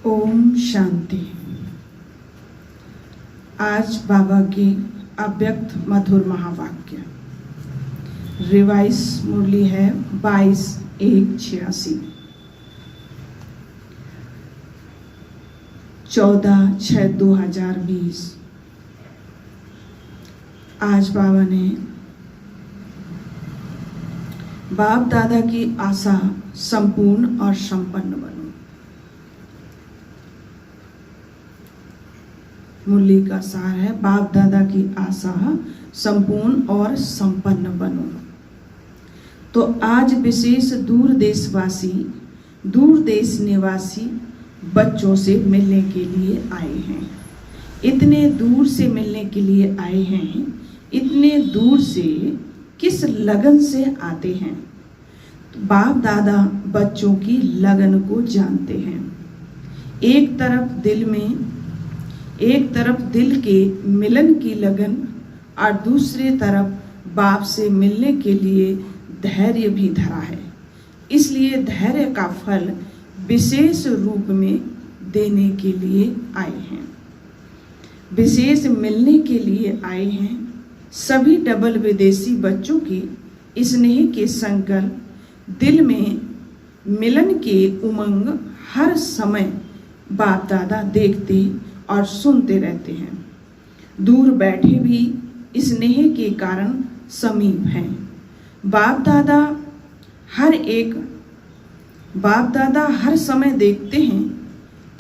ओम शांति। आज बाबा की अव्यक्त मधुर महावाक्य। रिवाइज मुरली है 22/1/86। 14/6/2020। आज बाबा ने बाप दादा की आशा संपूर्ण और संपन्न बनो। मुरली का सार है, बाप दादा की आशा संपूर्ण और संपन्न बनो। तो आज विशेष दूर देशवासी, दूर देश निवासी बच्चों से मिलने के लिए आए हैं। इतने दूर से मिलने के लिए आए हैं, इतने दूर से किस लगन से आते हैं। तो बाप दादा बच्चों की लगन को जानते हैं। एक तरफ दिल के मिलन की लगन और दूसरी तरफ बाप से मिलने के लिए धैर्य भी धरा है। इसलिए धैर्य का फल विशेष रूप में देने के लिए आए हैं, विशेष मिलने के लिए आए हैं। सभी डबल विदेशी बच्चों के स्नेह के संकल्प, दिल में मिलन के उमंग हर समय बाप दादा देखते और सुनते रहते हैं। दूर बैठे भी स्नेह के कारण समीप हैं। बाप दादा हर समय देखते हैं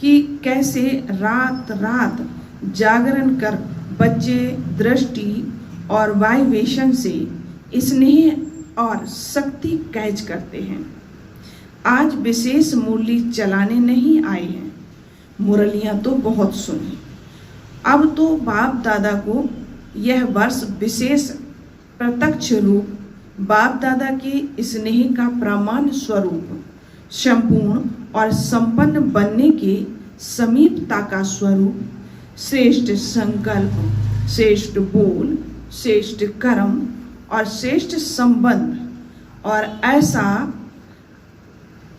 कि कैसे रात रात जागरण कर बच्चे दृष्टि और वाइब्रेशन से स्नेह और शक्ति कैच करते हैं। आज विशेष मुरली चलाने नहीं आए हैं, मुरलियाँ तो बहुत सुनी। अब तो बाप दादा को यह वर्ष विशेष प्रत्यक्ष रूप बाप दादा के स्नेह का प्रमाण स्वरूप, संपूर्ण और संपन्न बनने के समीपता का स्वरूप, श्रेष्ठ संकल्प, श्रेष्ठ बोल, श्रेष्ठ कर्म और श्रेष्ठ संबंध और ऐसा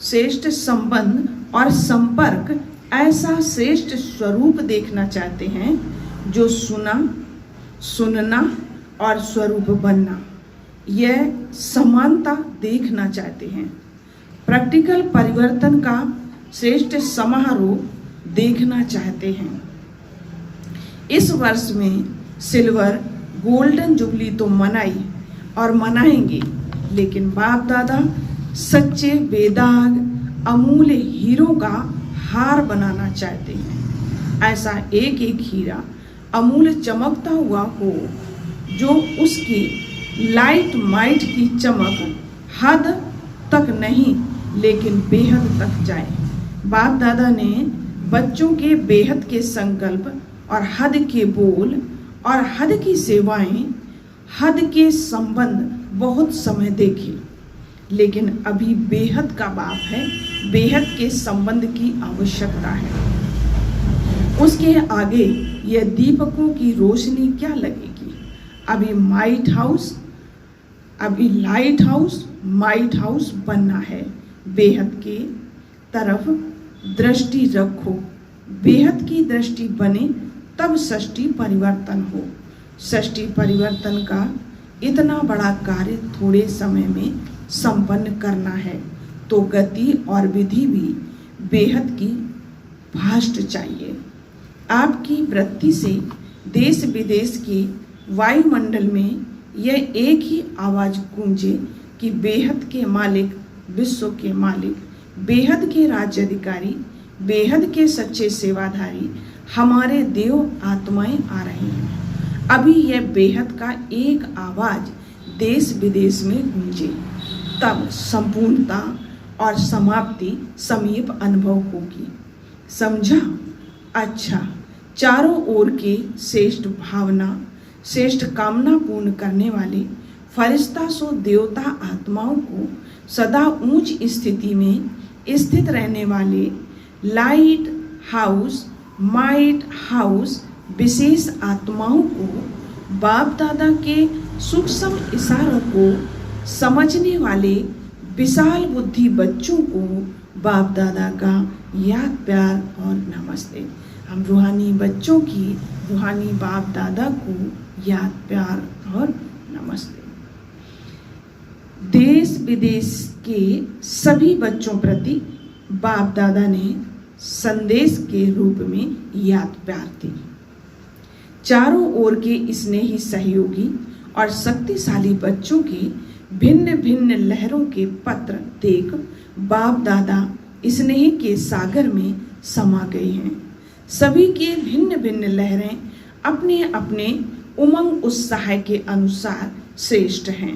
श्रेष्ठ संबंध और संपर्क, ऐसा श्रेष्ठ स्वरूप देखना चाहते हैं जो सुनना और स्वरूप बनना, यह समानता देखना चाहते हैं। प्रैक्टिकल परिवर्तन का श्रेष्ठ समारोह देखना चाहते हैं। इस वर्ष में सिल्वर गोल्डन जुबली तो मनाई और मनाएंगे, लेकिन बाप दादा सच्चे बेदाग अमूल्य हीरो का हार बनाना चाहते हैं। ऐसा एक एक हीरा अमूल्य चमकता हुआ हो, जो उसकी लाइट माइट की चमक हद तक नहीं लेकिन बेहद तक जाए। बाप दादा ने बच्चों के बेहद के संकल्प और हद के बोल और हद की सेवाएं, हद के संबंध बहुत समय देखे, लेकिन अभी बेहद का बाप है, बेहद के संबंध की आवश्यकता है। उसके आगे यह दीपकों की रोशनी क्या लगेगी। अभी लाइट हाउस बनना है। बेहद के तरफ दृष्टि रखो। बेहद की दृष्टि बने तब सृष्टि परिवर्तन हो। सृष्टि परिवर्तन का इतना बड़ा कार्य थोड़े समय में संपन्न करना है, तो गति और विधि भी बेहद की फास्ट चाहिए। आपकी वृत्ति से देश विदेश के वायुमंडल में यह एक ही आवाज गूंजे कि बेहद के मालिक, विश्व के मालिक, बेहद के राज्याधिकारी, बेहद के सच्चे सेवाधारी, हमारे देव आत्माएं आ रहे हैं। अभी यह बेहद का एक आवाज देश विदेश में गूंजे, तब संपूर्णता और समाप्ति समीप अनुभव होगी। समझा? अच्छा, चारों ओर के श्रेष्ठ भावना, श्रेष्ठ कामना पूर्ण करने वाले फरिश्ता सो देवता आत्माओं को सदा ऊंच स्थिति में स्थित रहने वाले लाइट हाउस विशेष आत्माओं को, बाप दादा के सूक्ष्म इशारों को समझने वाले विशाल बुद्धि बच्चों को बाप दादा का याद, प्यार और नमस्ते। हम रूहानी बच्चों की रूहानी बाप दादा को याद, प्यार और नमस्ते। देश विदेश के सभी बच्चों प्रति बाप दादा ने संदेश के रूप में याद, प्यार दी। चारों ओर के स्नेही सहयोगी और शक्तिशाली बच्चों के भिन्न भिन्न लहरों के पत्र देख बाप दादा स्नेह के सागर में समा गए हैं। सभी के भिन्न भिन्न लहरें अपने अपने उमंग उत्साह के अनुसार श्रेष्ठ हैं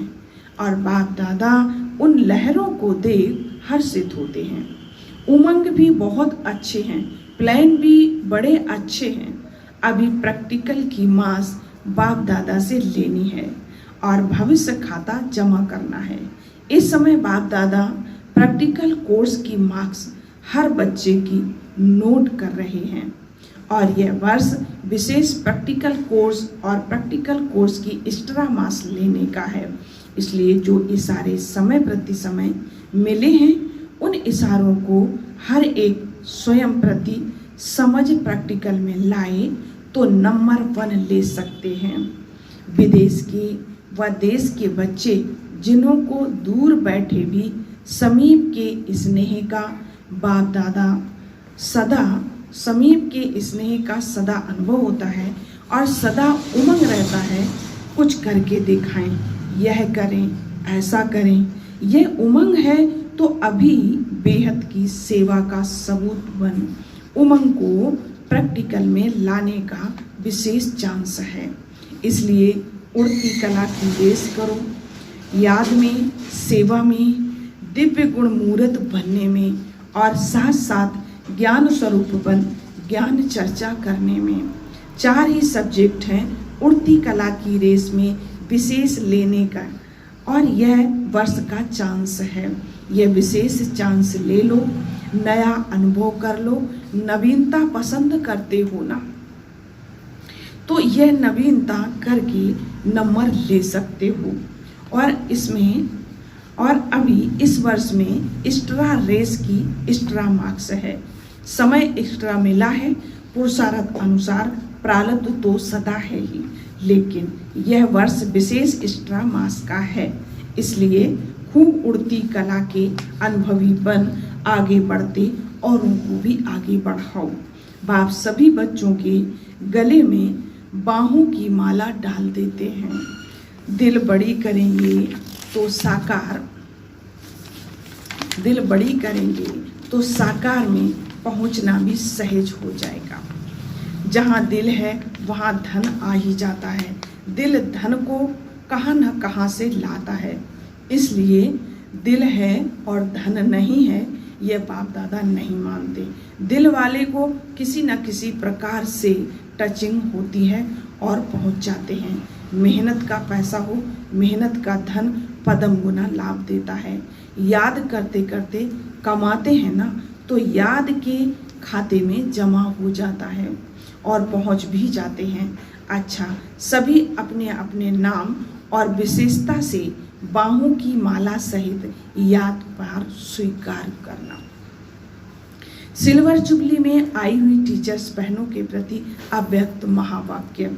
और बाप दादा उन लहरों को देख हर्षित होते हैं। उमंग भी बहुत अच्छे हैं, प्लान भी बड़े अच्छे हैं। अभी प्रैक्टिकल की मास बाप दादा से लेनी है और भविष्य खाता जमा करना है। इस समय बाप दादा प्रैक्टिकल कोर्स की मार्क्स हर बच्चे की नोट कर रहे हैं और यह वर्ष विशेष प्रैक्टिकल कोर्स और प्रैक्टिकल कोर्स की एक्स्ट्रा मार्क्स लेने का है। इसलिए जो इशारे समय प्रति समय मिले हैं उन इशारों को हर एक स्वयं प्रति समझ प्रैक्टिकल में लाए तो नंबर 1 ले सकते हैं। विदेश के व देश के बच्चे जिन्हों को दूर बैठे भी समीप के स्नेह का बाप दादा समीप के स्नेह का सदा अनुभव होता है और सदा उमंग रहता है। कुछ करके दिखाएं, यह करें, ऐसा करें। यह उमंग है तो अभी बेहद की सेवा का सबूत बन उमंग को प्रैक्टिकल में लाने का विशेष चांस है। इसलिए उड़ती कला की रेस करो, याद में, सेवा में, दिव्य गुण मूर्त बनने में और साथ साथ ज्ञान स्वरूप बन ज्ञान चर्चा करने में। 4 ही सब्जेक्ट हैं उड़ती कला की रेस में विशेष लेने का और यह वर्ष का चांस है। यह विशेष चांस ले लो, नया अनुभव कर लो। नवीनता पसंद करते हो ना, तो यह नवीनता करके नंबर ले सकते हो। और अभी इस वर्ष में एक्स्ट्रा रेस की एक्स्ट्रा मार्क्स है। समय एक्स्ट्रा मिला है, पुरुषार्थ अनुसार प्रारब्ध तो सदा है ही, लेकिन यह वर्ष विशेष एक्स्ट्रा मार्क्स का है। इसलिए खूब उड़ती कला के अनुभवी बन आगे बढ़ते औरों को भी आगे बढ़ाओ। बाप सभी बच्चों के गले में बाहों की माला डाल देते हैं। दिल बड़ी करेंगे तो साकार में पहुंचना भी सहज हो जाएगा। जहां दिल है वहां धन आ ही जाता है। दिल धन को कहां न कहां से लाता है। इसलिए दिल है और धन नहीं है, यह बाप दादा नहीं मानते। दिल वाले को किसी न किसी प्रकार से टचिंग होती है और पहुंच जाते हैं। मेहनत का पैसा हो, मेहनत का धन पदम गुना लाभ देता है। याद करते करते कमाते हैं ना, तो याद के खाते में जमा हो जाता है और पहुंच भी जाते हैं। अच्छा, सभी अपने अपने नाम और विशेषता से बाहों की माला सहित याद पार स्वीकार करना। सिल्वर जुबली में आई हुई टीचर्स बहनों के प्रति अव्यक्त महावाक्य।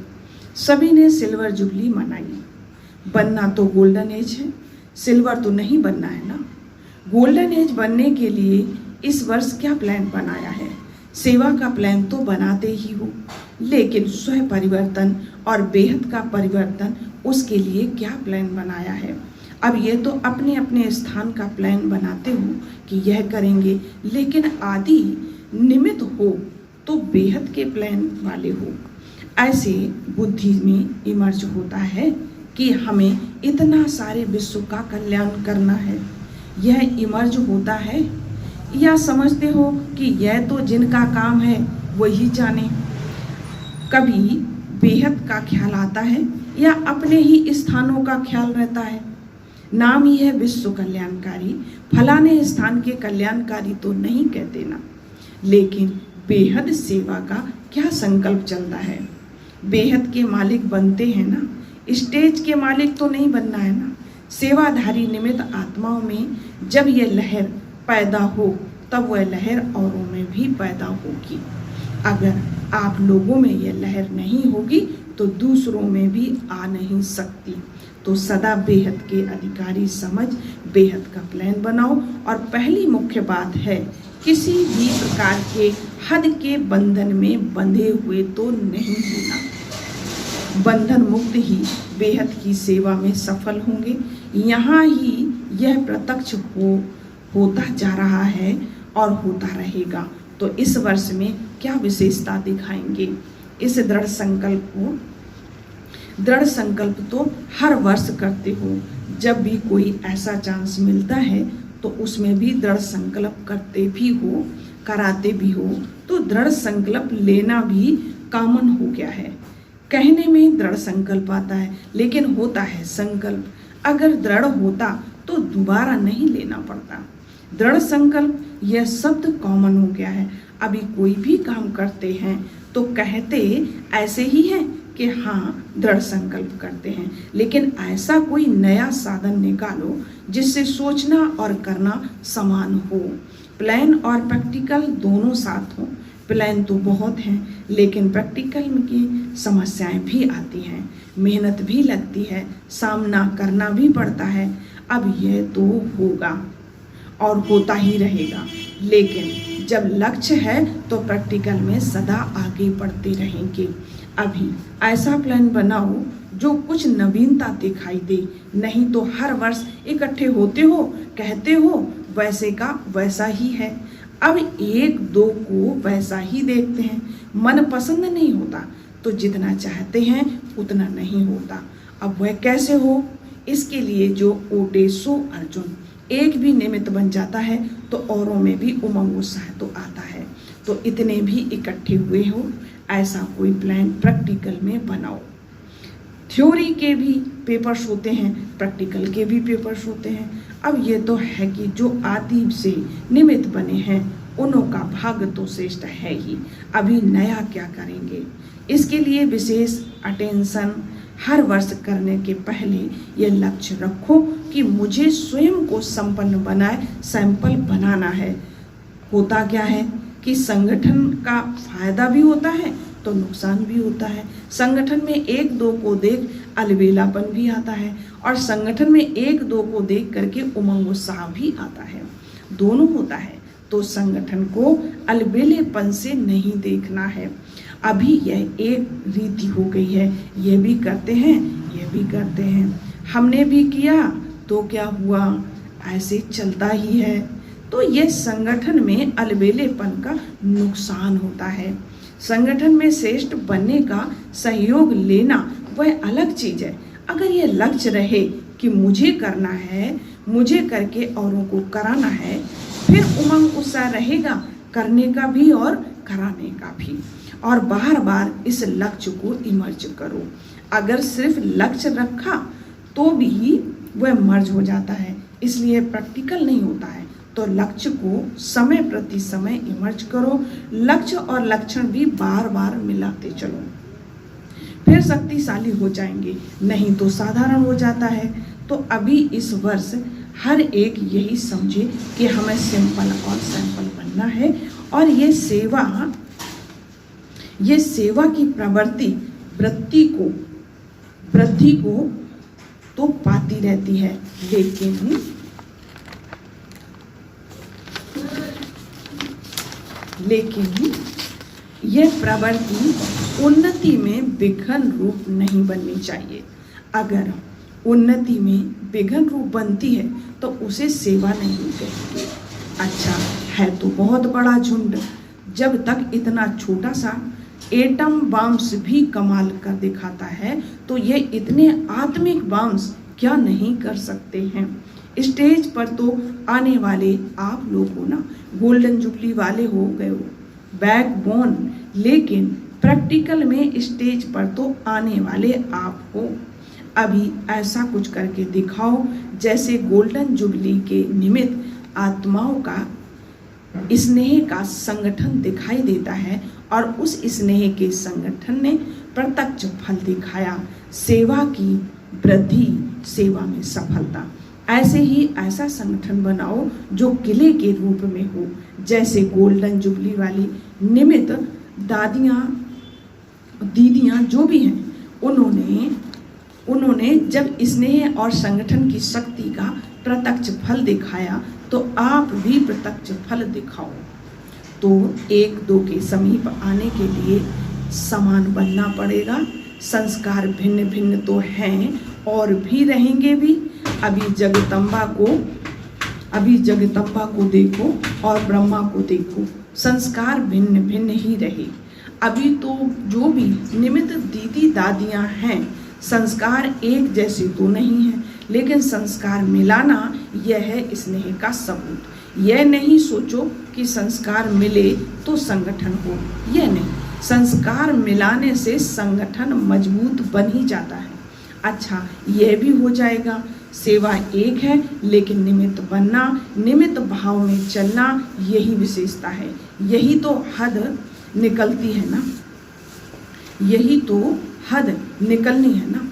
सभी ने सिल्वर जुबली मनाई। बनना तो गोल्डन एज है, सिल्वर तो नहीं बनना है ना। गोल्डन एज बनने के लिए इस वर्ष क्या प्लान बनाया है? सेवा का प्लान तो बनाते ही हो, लेकिन स्व परिवर्तन और बेहद का परिवर्तन, उसके लिए क्या प्लान बनाया है? अब ये तो अपने अपने स्थान का प्लान बनाते हो कि यह करेंगे, लेकिन आदि निमित्त हो तो बेहद के प्लान वाले हो। ऐसे बुद्धि में इमर्ज होता है कि हमें इतना सारे विश्व का कल्याण करना है। यह इमर्ज होता है या समझते हो कि यह तो जिनका काम है वही जाने। कभी बेहद का ख्याल आता है या अपने ही स्थानों का ख्याल रहता है। नाम ही है विश्व कल्याणकारी, फलाने स्थान के कल्याणकारी तो नहीं कहते ना, लेकिन बेहद सेवा का क्या संकल्प चलता है। बेहद के मालिक बनते हैं ना, स्टेज के मालिक तो नहीं बनना है ना। सेवाधारी निमित्त आत्माओं में जब यह लहर पैदा हो तब वह लहर औरों में भी पैदा होगी। अगर आप लोगों में यह लहर नहीं होगी तो दूसरों में भी आ नहीं सकती। तो सदा बेहद के अधिकारी समझ बेहद का प्लान बनाओ। और पहली मुख्य बात है, किसी भी प्रकार के हद के बंधन में बंधे हुए तो नहीं होना। बंधन मुक्त ही बेहद की सेवा में सफल होंगे। यहाँ ही यह प्रत्यक्ष होता जा रहा है और होता रहेगा। तो इस वर्ष में क्या विशेषता दिखाएंगे? इस दृढ़ संकल्प तो हर वर्ष करते हो। जब भी कोई ऐसा चांस मिलता है तो उसमें भी दृढ़ संकल्प करते भी हो, कराते भी हो। तो दृढ़ संकल्प लेना भी कॉमन हो गया है। कहने में दृढ़ संकल्प आता है लेकिन होता है संकल्प। अगर दृढ़ होता तो दोबारा नहीं लेना पड़ता। दृढ़ संकल्प यह शब्द कॉमन हो गया है। अभी कोई भी काम करते हैं तो कहते ऐसे ही हैं कि हाँ दृढ़ संकल्प करते हैं, लेकिन ऐसा कोई नया साधन निकालो जिससे सोचना और करना समान हो। प्लान और प्रैक्टिकल दोनों साथ हो। प्लान तो बहुत हैं लेकिन प्रैक्टिकल की समस्याएं भी आती हैं, मेहनत भी लगती है, सामना करना भी पड़ता है। अब यह तो होगा और होता ही रहेगा, लेकिन जब लक्ष्य है तो प्रैक्टिकल में सदा आगे बढ़ते रहेंगे। अभी ऐसा प्लान बनाओ जो कुछ नवीनता दिखाई दे, नहीं तो हर वर्ष इकट्ठे होते हो, कहते हो वैसे का वैसा ही है। अब एक दो को वैसा ही देखते हैं, मन पसंद नहीं होता तो जितना चाहते हैं उतना नहीं होता। अब वह कैसे हो? इसके लिए जो ओटे सो अर्जुन, एक भी निमित्त बन जाता है तो औरों में भी उमंग उत्साह तो आता है। तो इतने भी इकट्ठे हुए हो, ऐसा कोई प्लान प्रैक्टिकल में बनाओ। थ्योरी के भी पेपर्स होते हैं, प्रैक्टिकल के भी पेपर्स होते हैं। अब ये तो है कि जो आदि से निमित्त बने हैं उनों का भाग्य तो श्रेष्ठ है ही। अभी नया क्या करेंगे? इसके लिए विशेष अटेंशन हर वर्ष करने के पहले ये लक्ष्य रखो कि मुझे स्वयं को संपन्न बनाए सैंपल बनाना है। होता क्या है कि संगठन का फायदा भी होता है तो नुकसान भी होता है। संगठन में एक दो को देख अलबेलापन भी आता है और संगठन में एक दो को देख करके उमंग उत्साह भी आता है, दोनों होता है। तो संगठन को अलबेलेपन से नहीं देखना है। अभी यह एक रीति हो गई है, ये भी करते हैं, ये भी करते हैं, हमने भी किया तो क्या हुआ, ऐसे चलता ही है। तो ये संगठन में अलबेलेपन का नुकसान होता है। संगठन में श्रेष्ठ बनने का सहयोग लेना वह अलग चीज है। अगर ये लक्ष्य रहे कि मुझे करना है, मुझे करके औरों को कराना है, फिर उमंग उत्साह रहेगा करने का भी और कराने का भी। और बार बार इस लक्ष्य को इमर्ज करो। अगर सिर्फ लक्ष्य रखा तो भी वह मर्ज हो जाता है, इसलिए प्रैक्टिकल नहीं होता है। तो लक्ष्य को समय प्रति समय इमर्ज करो। लक्ष्य और लक्षण भी बार बार मिलाते चलो, फिर शक्तिशाली हो जाएंगे, नहीं तो साधारण हो जाता है। तो अभी इस वर्ष हर एक यही समझे कि हमें सिंपल और सैंपल बनना है। और ये सेवा की वृत्ति को तो पाती रहती है, लेकिन यह प्रवृत्ति उन्नति में विघ्न रूप नहीं बननी चाहिए। अगर उन्नति में विघ्न रूप बनती है तो उसे सेवा नहीं कहेंगे। अच्छा है तो बहुत बड़ा झुंड, जब तक इतना छोटा सा एटम बॉम्ब्स भी कमाल कर दिखाता है तो ये इतने आत्मिक बॉम्ब्स क्या नहीं कर सकते हैं। स्टेज पर तो आने वाले आप लोग हो ना, गोल्डन जुबली वाले हो गए हो, बैकबोन, लेकिन प्रैक्टिकल में स्टेज पर तो आने वाले आप हो। अभी ऐसा कुछ करके दिखाओ जैसे गोल्डन जुबली के निमित्त आत्माओं का स्नेह का संगठन दिखाई देता है और उस स्नेह के संगठन ने प्रत्यक्ष फल दिखाया, सेवा की वृद्धि, सेवा में सफलता। ऐसे ही ऐसा संगठन बनाओ जो किले के रूप में हो, जैसे गोल्डन जुबली वाली निमित्त दादियाँ दीदियाँ जो भी हैं, उन्होंने जब स्नेह और संगठन की शक्ति का प्रत्यक्ष फल दिखाया तो आप भी प्रत्यक्ष फल दिखाओ। तो एक दो के समीप आने के लिए समान बनना पड़ेगा। संस्कार भिन्न भिन्न तो हैं और भी रहेंगे भी। अभी जगदम्बा को देखो और ब्रह्मा को देखो, संस्कार भिन्न भिन्न ही रहे। अभी तो जो भी निमित्त दीदी दादियाँ हैं, संस्कार एक जैसे तो नहीं है, लेकिन संस्कार मिलाना यह है स्नेह का सबूत। यह नहीं सोचो कि संस्कार मिले तो संगठन हो, यह नहीं। संस्कार मिलाने से संगठन मजबूत बन ही जाता है। अच्छा, यह भी हो जाएगा। सेवा एक है लेकिन निमित्त बनना, निमित्त भाव में चलना, यही विशेषता है। यही तो हद निकलती है ना, यही तो हद निकलनी है ना।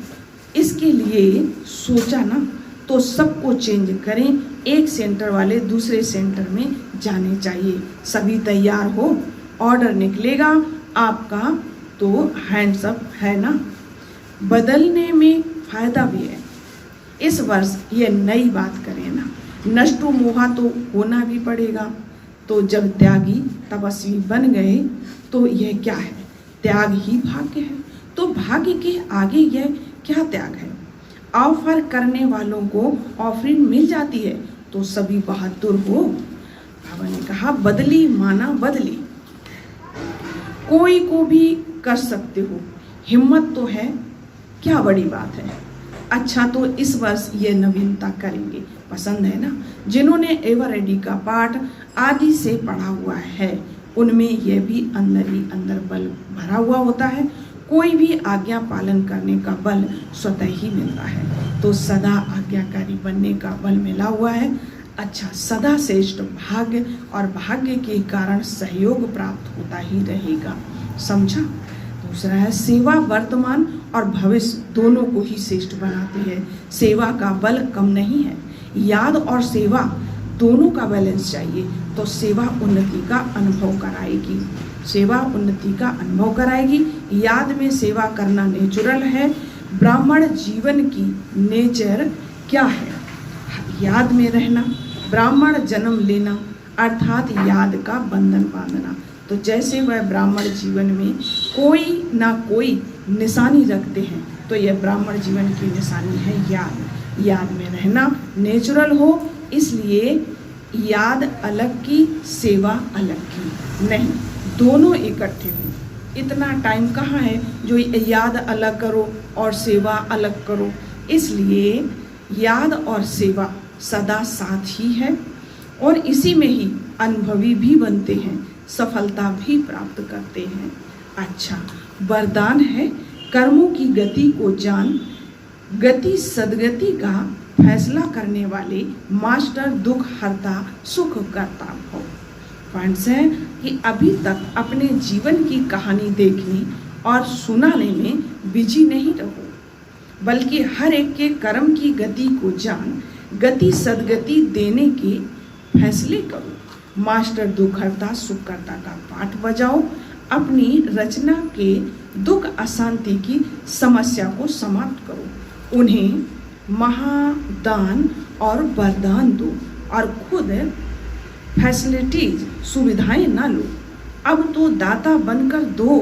इसके लिए सोचा ना तो सबको चेंज करें, एक सेंटर वाले दूसरे सेंटर में जाने चाहिए। सभी तैयार हो, ऑर्डर निकलेगा आपका तो हैंड्स अप है ना। बदलने में फायदा भी है। इस वर्ष ये नई बात करें ना, नष्टो मोहा तो होना भी पड़ेगा। तो जब त्यागी तपस्वी बन गए तो यह क्या है? त्याग ही भाग्य है। तो भाग्य के आगे यह क्या त्याग है? ऑफर करने वालों को ऑफरिंग मिल जाती है तो सभी बहादुर हो। बाबा ने कहा बदली माना बदली, कोई को भी कर सकते हो, हिम्मत तो है, क्या बड़ी बात है। अच्छा, तो इस वर्ष ये नवीनता करेंगे, पसंद है ना। जिन्होंने एवर रेडी का पाठ आदि से पढ़ा हुआ है उनमें यह भी अंदर ही अंदर बल भरा हुआ होता है। कोई भी आज्ञा पालन करने का बल स्वतः ही मिलता है। तो सदा आज्ञाकारी बनने का बल मिला हुआ है। अच्छा, सदा श्रेष्ठ भाग्य और भाग्य के कारण सहयोग प्राप्त होता ही रहेगा। समझा? दूसरा है सेवा वर्तमान और भविष्य दोनों को ही श्रेष्ठ बनाती है। सेवा का बल कम नहीं है। याद और सेवा दोनों का बैलेंस चाहिए। तो सेवा उन्नति का अनुभव कराएगी, सेवा उन्नति का अनुभव कराएगी। याद में सेवा करना नेचुरल है। ब्राह्मण जीवन की नेचर क्या है? याद में रहना, ब्राह्मण जन्म लेना अर्थात याद का बंधन बांधना। तो जैसे वह ब्राह्मण जीवन में कोई ना कोई निशानी रखते हैं तो यह ब्राह्मण जीवन की निशानी है याद। याद में रहना नेचुरल हो, इसलिए याद अलग की सेवा अलग की नहीं, दोनों इकट्ठे हो। इतना टाइम कहाँ है जो याद अलग करो और सेवा अलग करो। इसलिए याद और सेवा सदा साथ ही है और इसी में ही अनुभवी भी बनते हैं, सफलता भी प्राप्त करते हैं। अच्छा, वरदान है कर्मों की गति को जान, गति सदगति का फैसला करने वाले मास्टर, दुख हरता सुख करता हो। पॉइंट्स है कि अभी तक अपने जीवन की कहानी देखने और सुनाने में बिजी नहीं रहो, बल्कि हर एक के कर्म की गति को जान, गति सदगति देने के फैसले करो। मास्टर दुख हरता सुख करता का पाठ बजाओ। अपनी रचना के दुख अशांति की समस्या को समाप्त करो। उन्हें महादान और वरदान दो और खुद फैसिलिटीज सुविधाएं ना लो। अब तो दाता बनकर दो।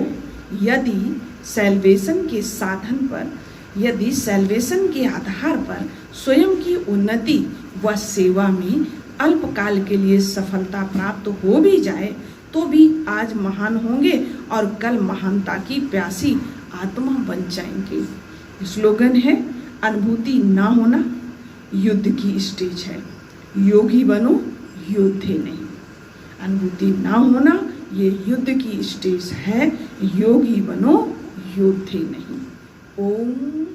यदि सैल्वेशन के साधन पर, यदि सैल्वेशन के आधार पर स्वयं की उन्नति व सेवा में अल्पकाल के लिए सफलता प्राप्त हो भी जाए तो भी आज महान होंगे और कल महानता की प्यासी आत्मा बन जाएंगे। स्लोगन है अनुभूति ना होना युद्ध की स्टेज है, योगी बनो योद्धे नहीं। अनुभूति ना होना ये युद्ध की स्टेज है, योगी बनो योद्धे नहीं। ओम